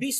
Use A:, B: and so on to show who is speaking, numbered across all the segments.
A: 20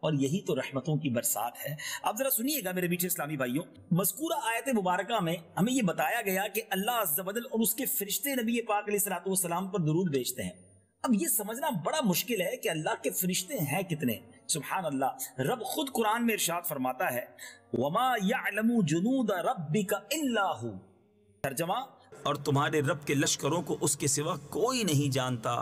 A: اور یہی تو رحمتوں کی برسات ہے۔ اب ذرا سنیے گا میرے میٹھے اسلامی بھائیوں، مذکورہ آیت مبارکہ میں ہمیں یہ بتایا گیا کہ اللہ عز و جل اور اس کے فرشتے نبی پاک علیہ الصلوۃ والسلام پر درود بھیجتے ہیں۔ اب یہ سمجھنا بڑا مشکل ہے کہ اللہ کے فرشتے ہیں کتنے۔ سبحان اللہ، رب خود قرآن میں ارشاد فرماتا ہے وَمَا يَعْلَمُ جُنُودَ رَبِّكَ إِلَّا هُ، ترجمہ، اور تمہارے رب کے لشکروں کو اس کے سوا کوئی نہیں جانتا۔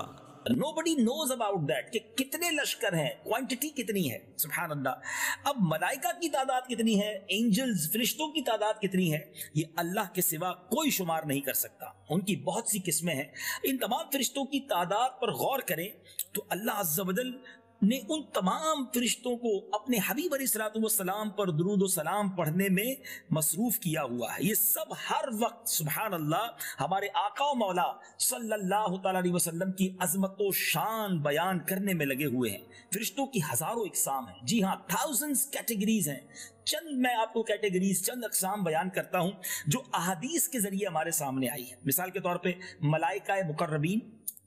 A: Nobody knows about that کہ کتنے لشکر ہیں، کوانٹٹی کتنی ہے۔ سبحان اللہ۔ اب ملائکہ کی تعداد کتنی ہے، اینجلز، فرشتوں کی تعداد کتنی ہے، یہ اللہ کے سوا کوئی شمار نہیں کر سکتا۔ ان کی بہت سی قسمیں ہیں۔ ان تمام فرشتوں کی تعداد پر غور کریں تو اللہ عز و جل نے ان تمام فرشتوں کو اپنے حبیب علیہ الصلوۃ والسلام پر درود و سلام پڑھنے میں مصروف کیا ہوا ہے۔ یہ سب ہر وقت سبحان اللہ ہمارے آقا و مولا صلی اللہ تعالی علیہ وسلم کی عظمت و شان بیان کرنے میں لگے ہوئے ہیں۔ فرشتوں کی ہزاروں اقسام ہیں، جی ہاں، تھاؤزنڈز کیٹیگریز ہیں۔ چند میں آپ کو کیٹیگریز، چند اقسام بیان کرتا ہوں جو احادیث کے ذریعے ہمارے سامنے آئی ہے۔ مثال کے طور پہ ملائکہ مقربین،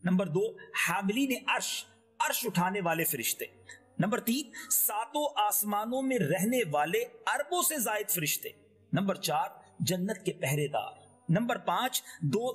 A: نمبر 2 حاملین عرش، عرش اٹھانے والے فرشتے، نمبر 3 ساتوں آسمانوں میں رہنے والے اربوں سے زائد فرشتے، نمبر 4 جنت کے پہرے دار، نمبر 5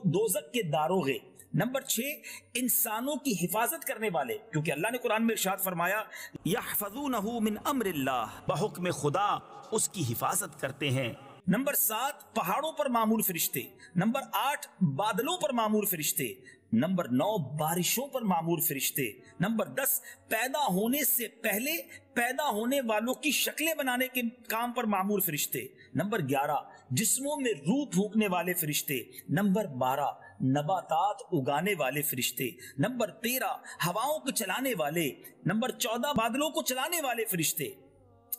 A: دوزخ کے داروغے، نمبر 6 انسانوں کی حفاظت کرنے والے، کیونکہ اللہ نے قرآن میں ارشاد فرمایا یحفظونہ من امر اللہ، بحکم خدا اس کی حفاظت کرتے ہیں، نمبر 7 پہاڑوں پر معمول فرشتے، نمبر 8 بادلوں پر معمول فرشتے، نمبر 9 بارشوں پر معمول فرشتے، نمبر 10 پیدا ہونے سے پہلے پیدا ہونے والوں کی شکلیں بنانے کے کام پر معمول فرشتے، نمبر 11 جسموں میں روح پھونکنے والے فرشتے، نمبر 12 نباتات اگانے والے فرشتے، نمبر 13 ہواؤں کو چلانے والے، نمبر 14 بادلوں کو چلانے والے فرشتے،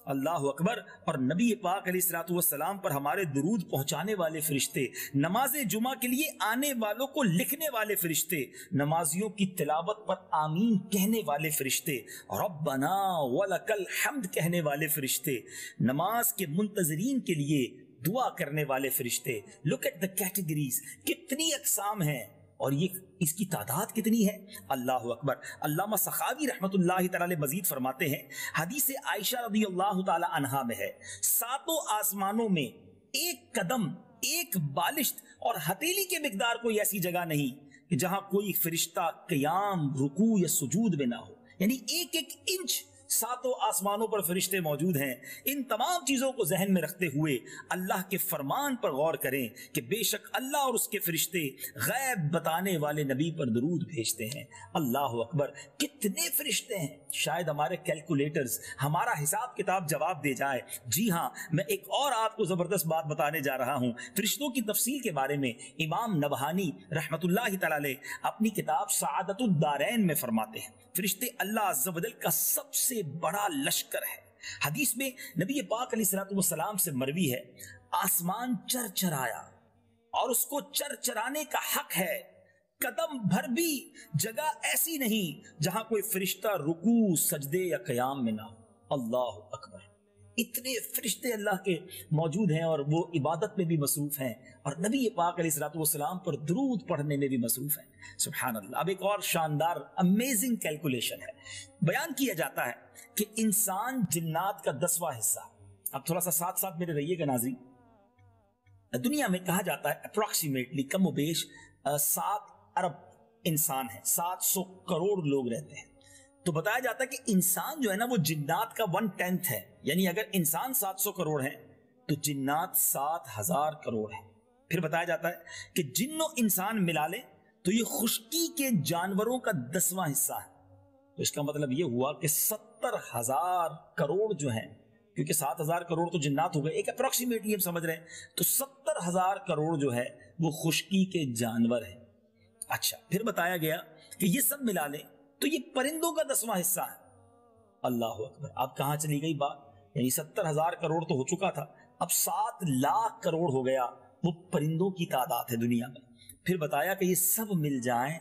A: اللہ اکبر، اور نبی پاک علیہ الصلوۃ والسلام پر ہمارے درود پہنچانے والے فرشتے، نماز جمعہ کے لیے آنے والوں کو لکھنے والے فرشتے، نمازیوں کی تلاوت پر آمین کہنے والے فرشتے، ربنا ولک الحمد کہنے والے فرشتے، نماز کے منتظرین کے لیے دعا کرنے والے فرشتے۔ لک ایٹ دا کیٹیگریز، کتنی اقسام ہیں اور یہ اس کی تعداد کتنی ہے، اللہ اکبر۔ علامہ سخاوی رحمت اللہ تعالی مزید فرماتے ہیں، حدیث عائشہ رضی اللہ تعالی عنہا میں ہے، ساتوں آسمانوں میں ایک قدم، ایک بالشت اور ہتھیلی کے مقدار کوئی ایسی جگہ نہیں کہ جہاں کوئی فرشتہ قیام، رکوع یا سجود میں نہ ہو، یعنی ایک ایک انچ ساتوں آسمانوں پر فرشتے موجود ہیں۔ ان تمام چیزوں کو ذہن میں رکھتے ہوئے اللہ کے فرمان پر غور کریں کہ بے شک اللہ اور اس کے فرشتے غیب بتانے والے نبی پر درود بھیجتے ہیں۔ اللہ اکبر، کتنے فرشتے ہیں، شاید ہمارے کیلکولیٹرز ہمارا حساب کتاب جواب دے جائے۔ جی ہاں، میں ایک اور آپ کو زبردست بات بتانے جا رہا ہوں فرشتوں کی تفصیل کے بارے میں۔ امام نبہانی رحمت اللہ تعالی علیہ اپنی کتاب سعادت الدارین میں فرماتے ہیں فرشتے اللہ عز و جل کا سب سے بڑا لشکر ہے۔ حدیث میں نبی پاک علیہ الصلوۃ والسلام سے مروی ہے، آسمان چرچرایا اور اس کو چرچرانے کا حق ہے، قدم بھر بھی جگہ ایسی نہیں جہاں کوئی فرشتہ رکوع، سجدے یا قیام میں نہ ہو۔ اللہ اکبر، اتنے فرشتے اللہ کے موجود ہیں اور وہ عبادت میں بھی مصروف ہیں اور نبی پاک علیہ الصلوۃ والسلام پر درود پڑھنے میں بھی مصروف ہیں۔ سبحان اللہ۔ اب ایک اور شاندار امیزنگ کیلکولیشن ہے، بیان کیا جاتا ہے کہ انسان جنات کا 10واں حصہ۔ اب تھوڑا سا ساتھ ساتھ میرے رہیے گا ناظرین، دنیا میں کہا جاتا ہے اپروکسیمیٹلی کم و بیش 7 ارب انسان ہیں، 700 کروڑ لوگ رہتے ہیں۔ تو بتایا جاتا ہے کہ انسان جو ہے نا وہ جنات کا 1/10 ہے، یعنی اگر انسان 700 کروڑ ہیں تو جنات 7000 کروڑ ہیں۔ پھر بتایا جاتا ہے کہ جن و انسان ملا لیں تو یہ خشکی کے جانوروں کا 10واں حصہ ہے۔ تو اس کا مطلب یہ ہوا کہ 70,000 کروڑ جو ہیں، کیونکہ 7000 کروڑ تو جنات ہو گئے، ایک اپروکسیمیٹلی ہم سمجھ رہے ہیں، تو 70,000 کروڑ جو ہے وہ خشکی کے جانور ہیں۔ اچھا، پھر بتایا گیا کہ یہ سب ملا لیں تو یہ پرندوں کا 10واں حصہ ہے۔ اللہ اکبر، اب کہاں چلی گئی بات؟ یعنی 70,000 کروڑ تو ہو چکا تھا، اب 7 لاکھ کروڑ ہو گیا، وہ پرندوں کی تعداد ہے دنیا میں۔ پھر بتایا کہ یہ سب مل جائیں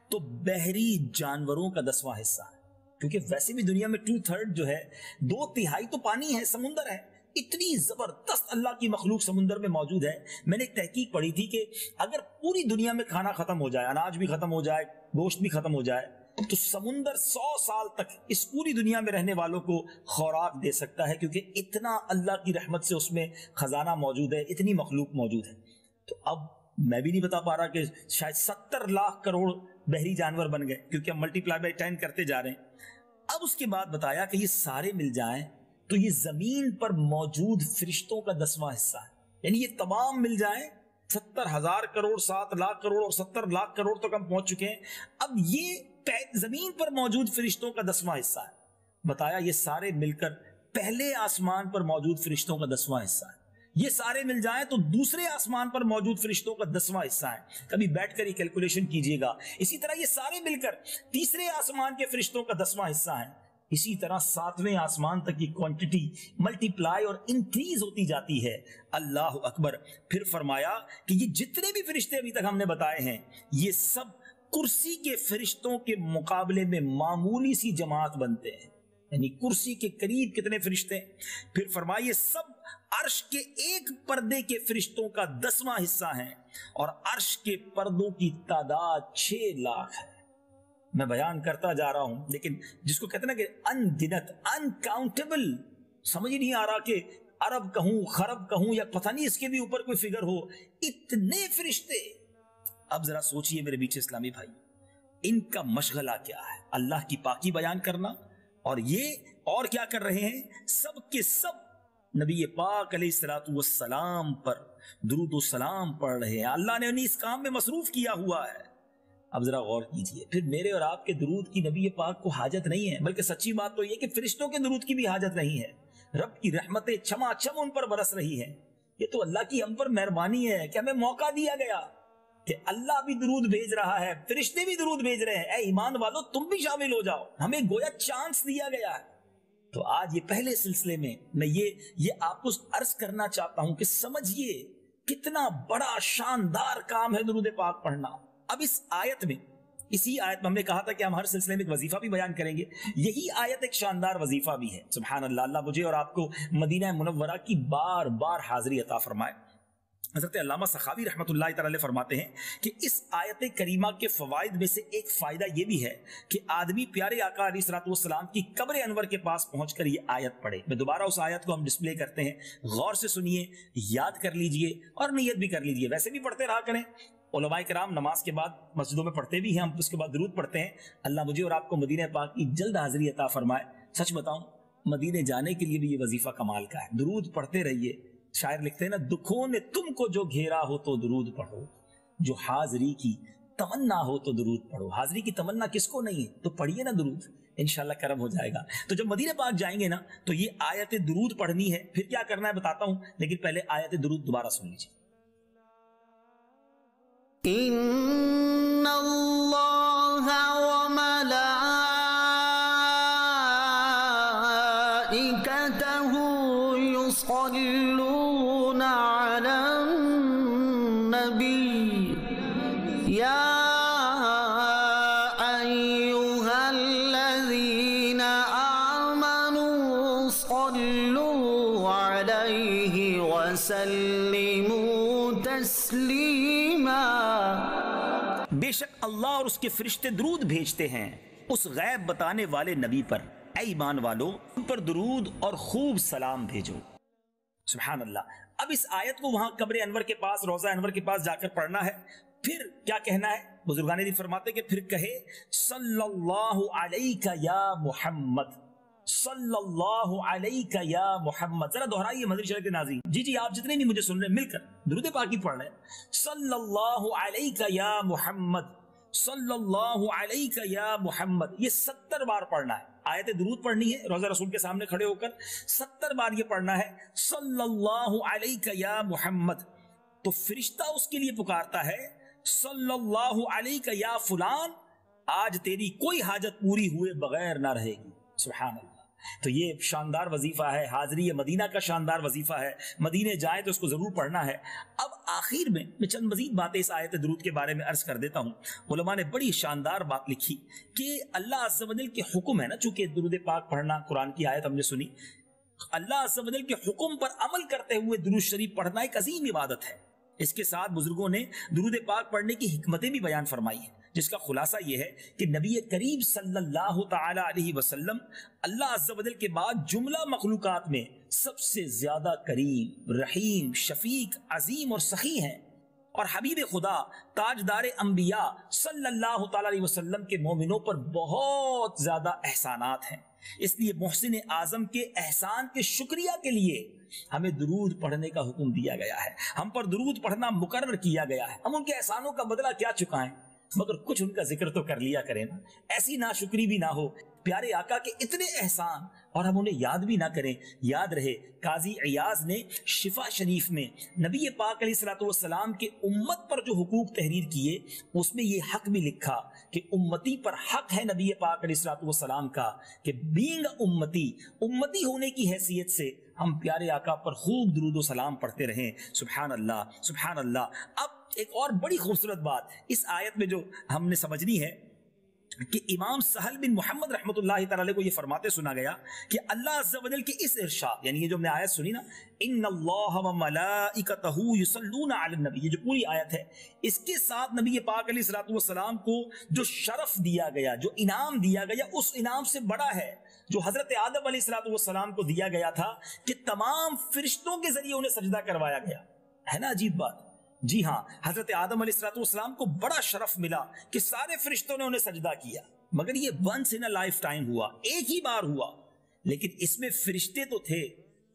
A: تو بحری جانوروں کا 10واں حصہ ہے، کیونکہ ویسے بھی دنیا میں 2/3 جو ہے، 2/3 تو پانی ہے، سمندر ہے۔ اتنی زبردست اللہ کی مخلوق سمندر میں موجود ہے۔ میں نے ایک تحقیق پڑھی تھی کہ اگر پوری دنیا میں کھانا ختم ہو جائے، اناج بھی ختم ہو جائے، گوشت بھی ختم ہو جائے، تو سمندر 100 سال تک اس پوری دنیا میں رہنے والوں کو خوراک دے سکتا ہے، کیونکہ اتنا اللہ کی رحمت سے اس میں خزانہ موجود ہے، اتنی مخلوق موجود ہے۔ تو اب میں بھی نہیں بتا پا رہا کہ شاید 70 لاکھ کروڑ بحری جانور بن گئے، کیونکہ ہم ملٹی پلائی بائی 10 کرتے جا رہے ہیں۔ اب اس کے بعد بتایا کہ یہ سارے مل جائیں تو یہ زمین پر موجود فرشتوں کا 10واں حصہ ہے، یعنی یہ تمام مل جائیں 70,000 کروڑ، 7 لاکھ کروڑ اور 70 لاکھ کروڑ تک ہم پہنچ چکے ہیں۔ اب یہ زمین پر موجود فرشتوں کا 10واں حصہ ہے۔ بتایا یہ سارے مل کر پہلے آسمان پر موجود فرشتوں کا 10واں حصہ ہے۔ یہ سارے مل جائیں تو دوسرے آسمان پر موجود فرشتوں کا 10واں حصہ ہے۔ کبھی بیٹھ کر ہی کیلکولیشن کیجئے گا۔ اسی طرح یہ سارے مل کر تیسرے آسمان کے فرشتوں کا 10واں حصہ ہے۔ اسی طرح 7ویں آسمان تک کی کوانٹٹی ملٹی پلائی اور انکریز ہوتی جاتی ہے۔ اللہ اکبر۔ پھر فرمایا کہ یہ جتنے بھی فرشتے ابھی تک ہم نے بتائے ہیں، یہ سب کرسی کے فرشتوں کے مقابلے میں معمولی سی جماعت بنتے ہیں، یعنی کرسی کے قریب کتنے فرشتے ہیں۔ پھر فرمائیے سب عرش کے ایک پردے کے فرشتوں کا 10واں حصہ ہیں، اور عرش کے پردوں کی تعداد 6 لاکھ ہے۔ میں بیان کرتا جا رہا ہوں، لیکن جس کو کہتے ہیں نا کہ انگنت، انکاؤنٹیبل، سمجھ ہی نہیں آ رہا کہ عرب کہوں، خرب کہوں، یا پتہ نہیں اس کے بھی اوپر کوئی فگر ہو، اتنے فرشتے۔ اب ذرا سوچئے میرے بیچ اسلامی بھائی، ان کا مشغلہ کیا ہے؟ اللہ کی پاکی بیان کرنا، اور یہ اور کیا کر رہے ہیں؟ سب کے سب نبی پاک علیہ الصلوۃ والسلام پر درود و سلام پڑھ رہے ہیں۔ اللہ نے انہیں اس کام میں مصروف کیا ہوا ہے۔ اب ذرا غور کیجئے، پھر میرے اور آپ کے درود کی نبی پاک کو حاجت نہیں ہے، بلکہ سچی بات تو یہ کہ فرشتوں کے درود کی بھی حاجت نہیں ہے۔ رب کی رحمتیں چھما چھم ان پر برس رہی ہیں۔ یہ تو اللہ کی ہم پر مہربانی ہے کہ ہمیں موقع دیا گیا کہ اللہ بھی درود بھیج رہا ہے، فرشتے بھی درود بھیج رہے ہیں۔ اے ایمان والو، تم بھی شامل ہو جاؤ، ہمیں گویا چانس دیا گیا ہے۔ تو آج یہ پہلے سلسلے میں میں یہ آپ کو عرض کرنا چاہتا ہوں کہ سمجھیے کتنا بڑا شاندار کام ہے درود پاک پڑھنا۔ اب اس آیت میں، اسی آیت میں ہم نے کہا تھا کہ ہم ہر سلسلے میں ایک وظیفہ بھی بیان کریں گے، یہی آیت ایک شاندار وظیفہ بھی ہے۔ سبحان اللہ، اللہ مجھے اور آپ کو مدینہ منورہ کی بار بار حاضری عطا فرمائے۔ حضرت علامہ سخاوی رحمۃ اللہ تعالی فرماتے ہیں کہ اس آیت کریمہ کے فوائد میں سے ایک فائدہ یہ بھی ہے کہ آدمی پیارے آقا علیہ الصلوۃ والسلام کی قبر انور کے پاس پہنچ کر یہ آیت پڑھے۔ میں دوبارہ اس آیت کو ہم ڈسپلے کرتے ہیں، غور سے سنیے، یاد کر لیجئے اور نیت بھی کر لیجئے۔ ویسے بھی پڑھتے رہا کریں، علماء کرام نماز کے بعد مسجدوں میں پڑھتے بھی ہیں، ہم اس کے بعد درود پڑھتے ہیں۔ اللہ مجھے اور آپ کو مدینہ پاک کی جلد حاضری عطا فرمائے۔ سچ بتاؤں، مدینے جانے کے لیے بھی یہ وظیفہ کمال کا ہے۔ درود پڑھتے رہیے۔ شاعر لکھتے ہیں نا، دکھوں نے تم کو جو گھیرا ہو تو درود پڑھو، جو حاضری کی تمنا ہو تو درود پڑھو۔ حاضری کی تمنا کس کو نہیں ہے؟ تو پڑھیے نا درود، انشاءاللہ کرم ہو جائے گا۔ تو جب مدینہ پاک جائیں گے نا تو یہ آیت درود پڑھنی ہے۔ پھر کیا کرنا ہے بتاتا ہوں، لیکن پہلے آیت درود دوبارہ سن لیجیے۔
B: ان اللہ يصلون على النبي يا أيها الذين آمنوا صلوا عليه وسلموا تسليما۔
A: بے شک اللہ اور اس کے فرشتے درود بھیجتے ہیں اس غیب بتانے والے نبی پر۔ اے ایمان والو، ان پر درود اور خوب سلام بھیجو۔ سبحان اللہ۔ اب اس آیت کو وہاں قبر انور کے پاس، روضہ انور کے پاس جا کر پڑھنا ہے۔ پھر کیا کہنا ہے؟ بزرگان دین فرماتے کہ پھر کہے صلی اللہ علیہ یا محمد، صلی اللہ علیہ یا محمد۔ ذرا دہرائیے مدنی چینل کے ناظرین، جی آپ جتنے بھی مجھے سن رہے ہیں مل کر درود پاکی پڑھ رہے ہیں۔ صلی اللہ علیہ یا محمد، صلی اللہ علیہ یا محمد، یہ 70 بار پڑھنا ہے۔ آیت درود پڑھنی ہے، روضہ رسول کے سامنے کھڑے ہو کر 70 بار یہ پڑھنا ہے، صلی اللہ علیہ یا محمد۔ تو فرشتہ اس کے لیے پکارتا ہے، صلی اللہ علیہ یا فلان، آج تیری کوئی حاجت پوری ہوئے بغیر نہ رہے گی۔ سبحان اللہ۔ تو یہ شاندار وظیفہ ہے، حاضری مدینہ کا شاندار وظیفہ ہے۔ مدینے جائیں تو اس کو ضرور پڑھنا ہے۔ اب آخر میں چند مزید باتیں اس آیت درود کے بارے میں عرض کر دیتا ہوں۔ علماء نے بڑی شاندار بات لکھی کہ اللہ عز و جل کے حکم ہے نا، چونکہ درود پاک پڑھنا، قرآن کی آیت ہم نے سنی، اللہ عز و جل کے حکم پر عمل کرتے ہوئے درود شریف پڑھنا ایک عظیم عبادت ہے۔ اس کے ساتھ بزرگوں نے درود پاک پڑھنے کی حکمتیں بھی بیان فرمائی ہیں جس کا خلاصہ یہ ہے کہ نبی کریم صلی اللہ تعالی علیہ وسلم اللہ عز و جل کے بعد جملہ مخلوقات میں سب سے زیادہ کریم، رحیم، شفیق، عظیم اور سخی ہیں، اور حبیب خدا تاجدار انبیاء صلی اللہ تعالی علیہ وسلم کے مومنوں پر بہت زیادہ احسانات ہیں۔ اس لیے محسن اعظم کے احسان کے شکریہ کے لیے ہمیں درود پڑھنے کا حکم دیا گیا ہے، ہم پر درود پڑھنا مقرر کیا گیا ہے۔ ہم ان کے احسانوں کا بدلہ کیا چکائیں، مگر کچھ ان کا ذکر تو کر لیا کریں نا، ایسی ناشکری بھی نہ ہو۔ پیارے آقا کے اتنے احسان اور ہم انہیں یاد بھی نہ کریں۔ یاد رہے قاضی عیاض نے شفا شریف میں نبی پاک علیہ الصلوۃ والسلام کے امت پر جو حقوق تحریر کیے اس میں یہ حق بھی لکھا کہ امتی پر حق ہے نبی پاک علیہ الصلوۃ والسلام کا کہ بینگ امتی ہونے کی حیثیت سے ہم پیارے آقا پر خوب درود و سلام پڑھتے رہیں۔ سبحان اللہ سبحان اللہ۔ اب ایک اور بڑی خوبصورت بات اس آیت میں جو ہم نے سمجھنی ہے کہ امام سہل بن محمد رحمۃ اللہ تعالی کو یہ فرماتے سنا گیا کہ اللہ عز و جل کی اس ارشاد، یعنی یہ جو ہم نے آیت سنی نا، ان اللہ وملائکتہ یصلون علی النبی، یہ جو پوری آیت ہے اس کے ساتھ نبی پاک علیہ الصلوۃ والسلام کو جو شرف دیا گیا، جو انعام دیا گیا، اس انعام سے بڑا ہے جو حضرت آدم علیہ الصلوۃ والسلام کو دیا گیا تھا کہ تمام فرشتوں کے ذریعے انہیں سجدہ کروایا گیا۔ ہے نا عجیب بات؟ جی ہاں، حضرت آدم علیہ الصلوۃ والسلام کو بڑا شرف ملا کہ سارے فرشتوں نے انہیں سجدہ کیا، مگر یہ once in a lifetime ہوا، ایک ہی بار ہوا، لیکن اس میں فرشتے تو تھے،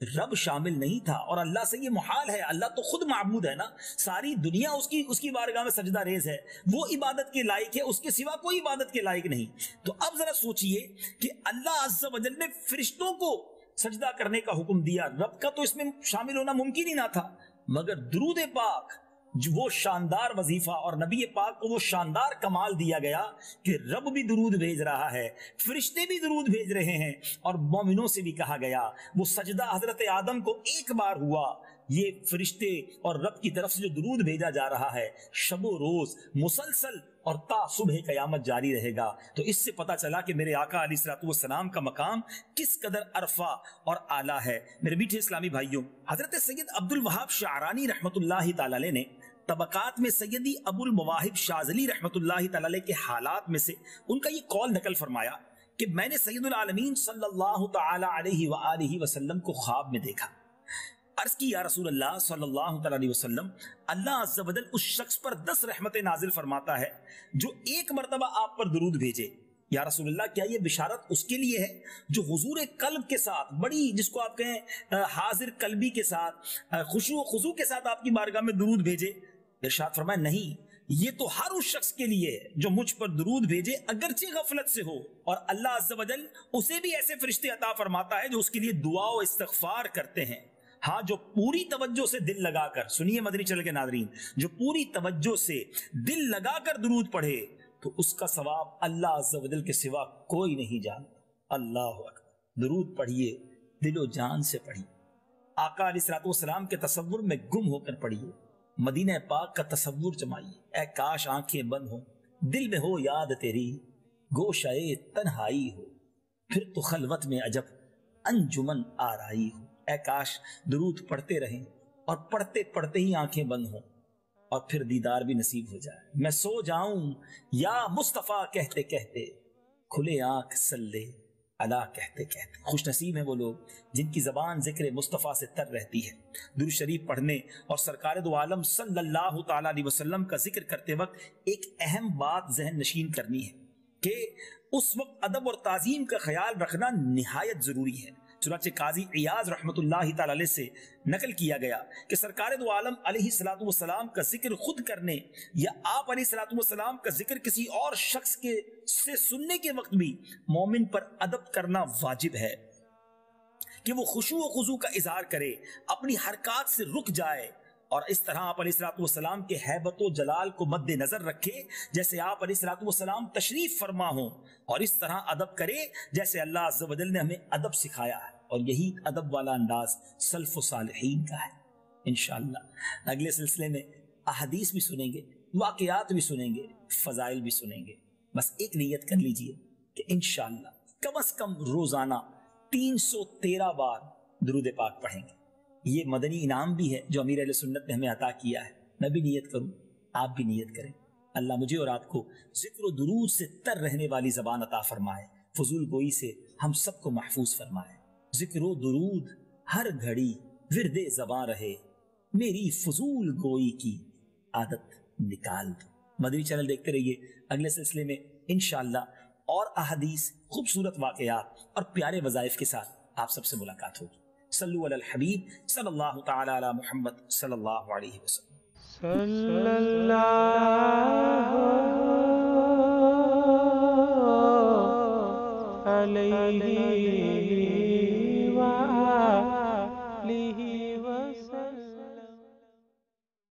A: رب شامل نہیں تھا، اور اللہ سے یہ محال ہے، اللہ تو خود معبود ہے نا، ساری دنیا اس کی بارگاہ میں سجدہ ریز ہے، وہ عبادت کے لائق ہے، اس کے سوا کوئی عبادت کے لائق نہیں۔ تو اب ذرا سوچئے کہ اللہ عز و جل نے فرشتوں کو سجدہ کرنے کا حکم دیا، رب کا تو اس میں شامل ہونا ممکن ہی نہ تھا، مگر درود پاک جو وہ شاندار وظیفہ اور نبی پاک کو وہ شاندار کمال دیا گیا کہ رب بھی درود بھیج رہا ہے، فرشتے بھی درود بھیج رہے ہیں، اور مومنوں سے بھی کہا گیا وہ سجدہ حضرت آدم کو ایک بار ہوا، یہ فرشتے اور رب کی طرف سے جو درود بھیجا جا رہا ہے شب و روز مسلسل اور تا صبح قیامت جاری رہے گا۔ تو اس سے پتہ چلا کہ میرے آقا علیہ الصلوۃ والسلام کا مقام کس قدر عرفہ اور اعلیٰ ہے۔ میرے میٹھے اسلامی بھائیوں، حضرت سید عبد الوہاب شعرانی رحمۃ اللہ تعالی علیہ نے طبقات میں سیدی ابو المواہب شاذلی رحمۃ اللہ تعالی علیہ کے حالات میں سے ان کا یہ قول نقل فرمایا کہ میں نے سید العالمین صلی اللہ تعالی علیہ وآلہ وسلم کو خواب میں دیکھا، عرض کی یا رسول اللہ صلی اللہ تعالی علیہ وسلم، اللہ عز و جل اس شخص پر 10 رحمتیں نازل فرماتا ہے جو ایک مرتبہ آپ پر درود بھیجے۔ یا رسول اللہ کیا یہ بشارت اس کے لیے ہے جو حضور قلب کے ساتھ، بڑی جس کو آپ کہیں حاضر قلبی کے ساتھ، خشوع و خضوع کے ساتھ آپ کی بارگاہ میں درود بھیجے؟ ارشاد فرمایا نہیں، یہ تو ہر اس شخص کے لیے جو مجھ پر درود بھیجے اگرچہ غفلت سے ہو، اور اللہ عز و جل اسے بھی ایسے فرشتے عطا فرماتا ہے جو اس کے لیے دعا و استغفار کرتے ہیں۔ ہاں، جو پوری توجہ سے دل لگا کر، سنیے مدنی چینل کے ناظرین، جو پوری توجہ سے دل لگا کر درود پڑھے تو اس کا ثواب اللہ عز و جل کے سوا کوئی نہیں جانتا۔ اللہ اکبر، درود پڑھیے، دل و جان سے پڑھیے، آقا علیہ الصلوۃ والسلام کے تصور میں گم ہو کر پڑھیے، مدینہ پاک کا تصور جمائیے، اے کاش آنکھیں بند ہوں، دل میں ہو یاد تیری، گوشائے تنہائی ہو، پھر تو خلوت میں عجب انجمن آرائی ہو۔ اے کاش درود پڑھتے رہیں اور پڑھتے پڑھتے ہی آنکھیں بند ہوں اور پھر دیدار بھی نصیب ہو جائے، میں سو جاؤں یا مصطفیٰ کہتے کہتے، کھلے آنکھ صلی اللہ کہتے کہتے۔ خوش نصیب ہیں وہ لوگ جن کی زبان ذکر مصطفیٰ سے تر رہتی ہے۔ درود شریف پڑھنے اور سرکار دو عالم صلی اللہ تعالی علیہ وسلم کا ذکر کرتے وقت ایک اہم بات ذہن نشین کرنی ہے کہ اس وقت ادب اور تعظیم کا خیال رکھنا نہایت ضروری ہے۔ چنانچہ قاضی عیاض رحمۃ اللہ تعالی علیہ سے نقل کیا گیا کہ سرکار دو عالم علیہ الصلوۃ والسلام کا ذکر خود کرنے یا آپ علیہ الصلوۃ والسلام کا ذکر کسی اور شخص کے سے سننے کے وقت بھی مومن پر ادب کرنا واجب ہے کہ وہ خشوع و خضوع کا اظہار کرے، اپنی حرکات سے رک جائے، اور اس طرح آپ علیہ الصلوۃ والسلام کے ہیبت و جلال کو مد نظر رکھے جیسے آپ علیہ الصلوۃ والسلام تشریف فرما ہوں، اور اس طرح ادب کرے جیسے اللہ عز و جل نے ہمیں ادب سکھایا ہے، اور یہی ادب والا انداز سلف و صالحین کا ہے۔ انشاءاللہ اگلے سلسلے میں احادیث بھی سنیں گے، واقعات بھی سنیں گے، فضائل بھی سنیں گے۔ بس ایک نیت کر لیجئے کہ انشاءاللہ کم از کم روزانہ 313 بار درود پاک پڑھیں گے۔ یہ مدنی انعام بھی ہے جو امیر اہل سنت نے ہمیں عطا کیا ہے۔ میں بھی نیت کروں، آپ بھی نیت کریں، اللہ مجھے اور آپ کو ذکر و درود سے تر رہنے والی زبان عطا فرمائے، فضول گوئی سے ہم سب کو محفوظ فرمائے۔ ذکر و درود ہر گھڑی ورد زبان رہے، میری فضول گوئی کی عادت نکال دو۔ مدنی چینل دیکھتے رہیے، اگلے سلسلے میں انشاءاللہ اور احادیث، خوبصورت واقعات اور پیارے وظائف کے ساتھ آپ سب سے ملاقات ہوگی۔ صلو علی الحبیب صلی اللہ تعالی علی محمد صلی اللہ علیہ وسلم۔
C: صلی اللہ علیہ